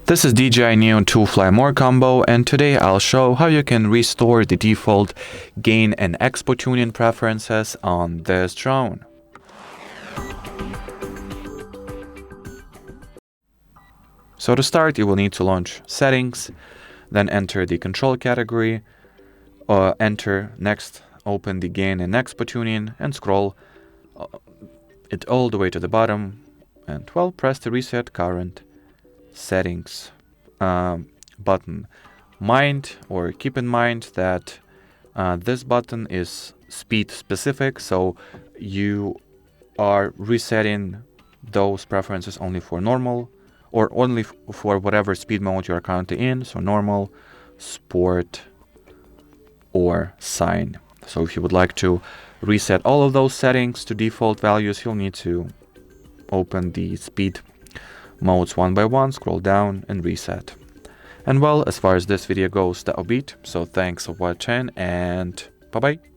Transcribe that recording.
This is DJI Neo 2 Fly More combo, and today I'll show how you can restore the default Gain and Expo Tuning preferences on this drone. So to start, you will need to launch Settings, then enter the Control category, enter Next, open the Gain and Expo Tuning, and scroll it all the way to the bottom, and well, press the Reset Current Settings button. Keep in mind that this button is speed specific, so you are resetting those preferences only for normal or only for whatever speed mode you are currently in, so normal, sport, or Cine. So if you would like to reset all of those settings to default values, you'll need to open the speed modes one by one, scroll down, and reset. And well, as far as this video goes, that'll be it. So thanks for watching, and bye bye.